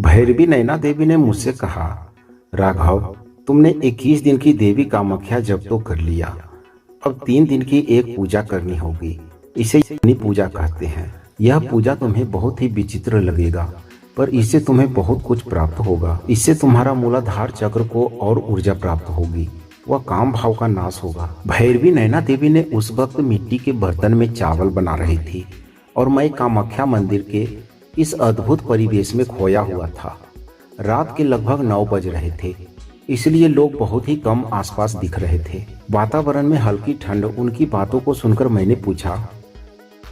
भैरवी नैना देवी ने मुझसे कहा, राघव, तुमने 21 दिन की देवी कामाख्या जप तो कर लिया, अब 3 दिन की एक पूजा करनी होगी। इसे योनि पूजा कहते हैं। यह पूजा तुम्हें बहुत ही विचित्र लगेगा, पर इससे तुम्हें बहुत कुछ प्राप्त होगा। इससे तुम्हारा मूलाधार चक्र को और ऊर्जा प्राप्त होगी, वह काम भाव का नाश होगा। भैरवी नैना देवी ने उस वक्त मिट्टी के बर्तन में चावल बना रही थी और मैं कामाख्या मंदिर के इस अद्भुत परिवेश में खोया हुआ था। रात के लगभग 9 बज रहे थे, इसलिए लोग बहुत ही कम आसपास दिख रहे थे। वातावरण में हल्की ठंड। उनकी बातों को सुनकर मैंने पूछा,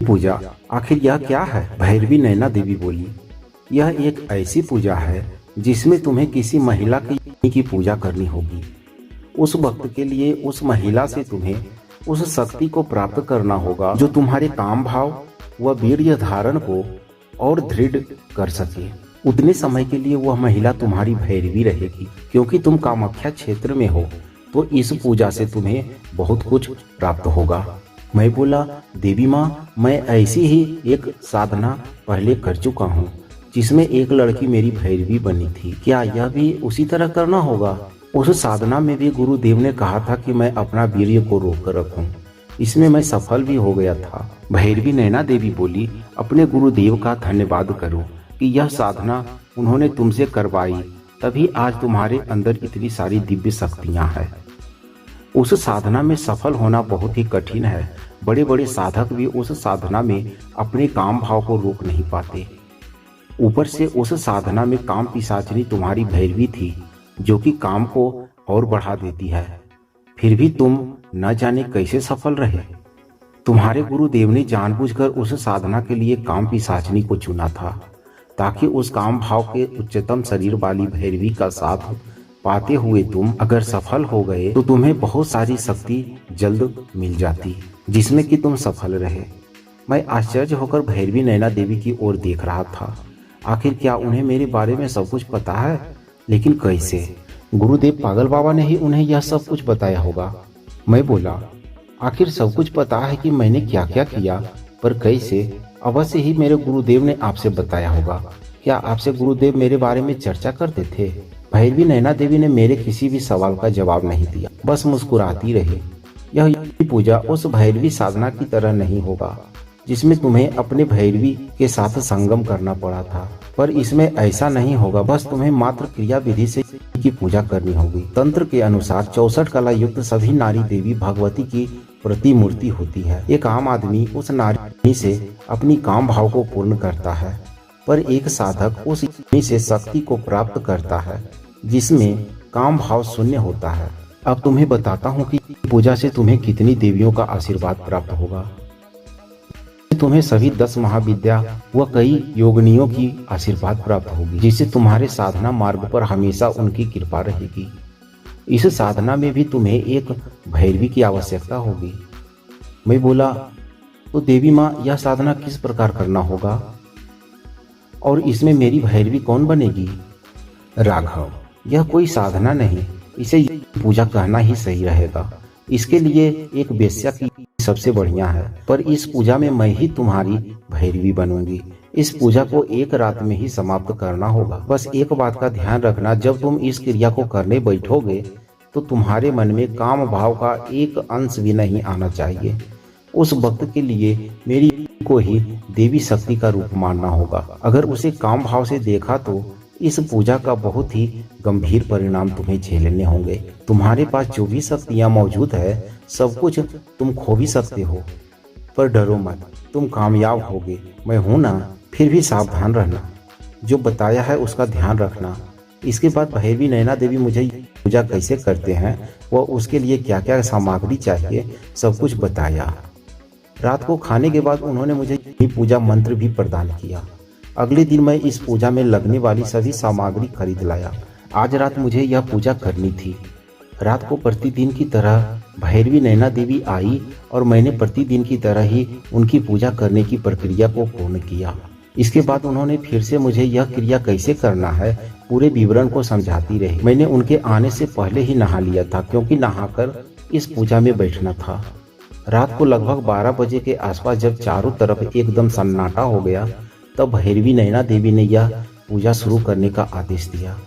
पूजा आखिर यह क्या है? भैरवी नैना देवी बोली, यह एक ऐसी पूजा है जिसमें तुम्हें किसी महिला की पूजा करनी होगी। उस वक्त के लिए उस महिला से तुम्हें उस शक्ति को प्राप्त करना होगा जो तुम्हारे काम भाव व वीर्य धारण को और दृढ़ कर सके। उतने समय के लिए वह महिला तुम्हारी भैरवी रहेगी। क्योंकि तुम कामाख्या क्षेत्र में हो तो इस पूजा से तुम्हें बहुत कुछ प्राप्त होगा। मैं बोला, देवी माँ, मैं ऐसी ही एक साधना पहले कर चुका हूँ जिसमें एक लड़की मेरी भैरवी बनी थी। क्या यह भी उसी तरह करना होगा? उस साधना में भी गुरुदेव ने कहा था कि मैं अपना वीर्य को रोक कर रखूं। इसमें मैं सफल भी हो गया था। भैरवी नैना देवी बोली, अपने गुरुदेव का धन्यवाद करो कि यह साधना उन्होंने तुमसे करवाई, तभी आज तुम्हारे अंदर इतनी सारी दिव्य शक्तियां हैं। उस साधना में सफल होना बहुत ही कठिन है। बड़े बड़े साधक भी उस साधना में अपने काम भाव को रोक नहीं पाते। ऊपर से उस साधना में काम पिशाचिनी तुम्हारी भैरवी थी, जो कि काम को और बढ़ा देती है। फिर भी तुम न जाने कैसे सफल रहे। तुम्हारे गुरुदेव ने जानबूझकर उस साधना के लिए काम पिशाचिनी को चुना था, ताकि उस काम भाव के उच्चतम शरीर वाली भैरवी का साथ पाते हुए तुम अगर सफल हो गए तो तुम्हें बहुत सारी शक्ति जल्द मिल जाती, जिसमें कि तुम सफल रहे। मैं आश्चर्य होकर भैरवी नैना देवी की ओर देख रहा था। आखिर क्या उन्हें मेरे बारे में सब कुछ पता है? लेकिन कैसे? गुरुदेव पागल बाबा ने ही उन्हें यह सब कुछ बताया होगा। मैं बोला, आखिर सब कुछ पता है कि मैंने क्या क्या किया, पर कैसे? अवश्य ही मेरे गुरुदेव ने आपसे बताया होगा। क्या आपसे गुरुदेव मेरे बारे में चर्चा करते थे? भैरवी नैना देवी ने मेरे किसी भी सवाल का जवाब नहीं दिया, बस मुस्कुराती रही। यह पूजा उस भैरवी साधना की तरह नहीं होगा जिसमें तुम्हें अपने भैरवी के साथ संगम करना पड़ा था, पर इसमें ऐसा नहीं होगा। बस तुम्हें मात्र क्रिया विधि से की पूजा करनी होगी। तंत्र के अनुसार 64 कला युक्त सभी नारी देवी भगवती की प्रतिमूर्ति होती है। एक आम आदमी उस नारी से अपनी काम भाव को पूर्ण करता है, पर एक साधक उस से शक्ति को प्राप्त करता है जिसमें काम भाव शून्य होता है। अब तुम्हें बताता हूँ कि पूजा से तुम्हें कितनी देवियों का आशीर्वाद प्राप्त होगा। तुम्हें सभी 10 महाविद्या व कई योगिनियों की आशीर्वाद प्राप्त होगी, जिससे तुम्हारे साधना मार्ग पर हमेशा उनकी कृपा रहेगी। इस साधना में भी तुम्हें एक भैरवी की आवश्यकता होगी। मैं बोला, तो देवी माँ, यह साधना किस प्रकार करना होगा और इसमें मेरी भैरवी कौन बनेगी? राघव, यह कोई साधना नहीं, इसे पूजा कहना ही सही रहेगा। इसके लिए एक वेश्या की सबसे बढ़िया है, पर इस पूजा में मैं ही तुम्हारी भैरवी बनूंगी। इस पूजा को एक रात में ही समाप्त करना होगा। बस एक बात का ध्यान रखना, जब तुम इस क्रिया को करने बैठोगे तो तुम्हारे मन में काम भाव का एक अंश भी नहीं आना चाहिए। उस वक्त के लिए मेरी को ही देवी शक्ति का रूप मानना होगा। अगर उसे काम भाव से देखा तो इस पूजा का बहुत ही गंभीर परिणाम तुम्हें झेलने होंगे। तुम्हारे पास जो भी शक्तियाँ मौजूद है, सब कुछ तुम खो भी सकते हो, पर डरो मत, तुम कामयाब होगे। मैं हूं ना, फिर भी सावधान रहना। जो बताया है उसका ध्यान रखना। इसके बाद भैरवी नैना देवी मुझे पूजा कैसे करते हैं व उसके लिए क्या क्या सामग्री चाहिए सब कुछ बताया। रात को खाने के बाद उन्होंने मुझे पूजा मंत्र भी प्रदान किया। अगले दिन मैं इस पूजा में लगने वाली सभी सामग्री खरीद लाया। आज रात मुझे यह पूजा करनी थी। रात को प्रतिदिन की तरह भैरवी नैना देवी आई और मैंने प्रतिदिन की तरह ही उनकी पूजा करने की प्रक्रिया को पूर्ण किया। इसके बाद उन्होंने फिर से मुझे यह क्रिया कैसे करना है पूरे विवरण को समझाती रही। मैंने उनके आने से पहले ही नहा लिया था, क्योंकि नहाकर इस पूजा में बैठना था। रात को लगभग 12 बजे के आसपास जब चारों तरफ एकदम सन्नाटा हो गया, तब भैरवी नैना देवी ने यह पूजा शुरू करने का आदेश दिया।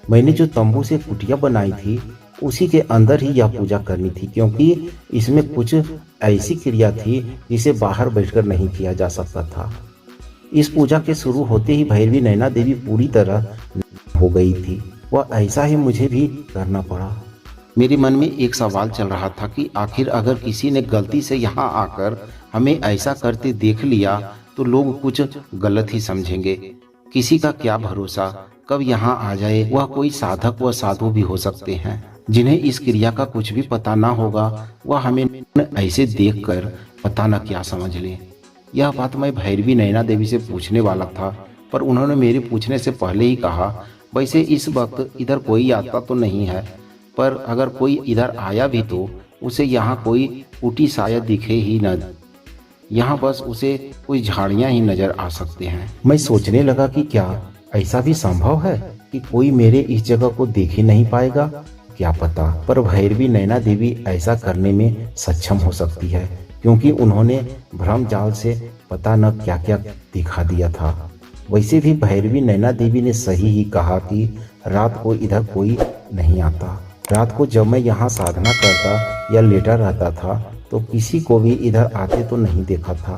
मैंने जो तंबू से कुटिया बनाई थी उसी के अंदर ही यह पूजा करनी थी, क्योंकि इसमें कुछ ऐसी क्रिया थी जिसे बाहर बैठकर नहीं किया जा सकता था। इस पूजा के शुरू होते ही भैरवी नैना देवी पूरी तरह हो गई थी। वह ऐसा ही मुझे भी करना पड़ा। मेरे मन में एक सवाल चल रहा था कि आखिर अगर किसी ने गलती से यहाँ आकर हमें ऐसा करते देख लिया तो लोग कुछ गलत ही समझेंगे। किसी का क्या भरोसा कब यहाँ आ जाए। वह कोई साधक व साधु भी हो सकते हैं जिन्हें इस क्रिया का कुछ भी पता ना होगा। वह हमें ऐसे देखकर पता न क्या समझ ले। यह बात मैं भैरवी नैना देवी से पूछने वाला था, पर उन्होंने मेरे पूछने से पहले ही कहा, वैसे इस वक्त इधर कोई आता तो नहीं है, पर अगर कोई इधर आया भी तो उसे यहाँ कोई कुटी शायद दिखे ही न। यहाँ बस उसे कुछ झाड़ियाँ ही नजर आ सकते हैं। मैं सोचने लगा कि क्या ऐसा भी संभव है कि कोई मेरे इस जगह को देख ही नहीं पाएगा। क्या पता, पर भैरवी नैना देवी ऐसा करने में सक्षम हो सकती है, क्योंकि उन्होंने भ्रम जाल से पता न क्या क्या दिखा दिया था। वैसे भी भैरवी नैना देवी ने सही ही कहा कि रात को इधर कोई नहीं आता। रात को जब मैं यहाँ साधना करता या लेटा रहता था तो किसी को भी इधर आते तो नहीं देखा था।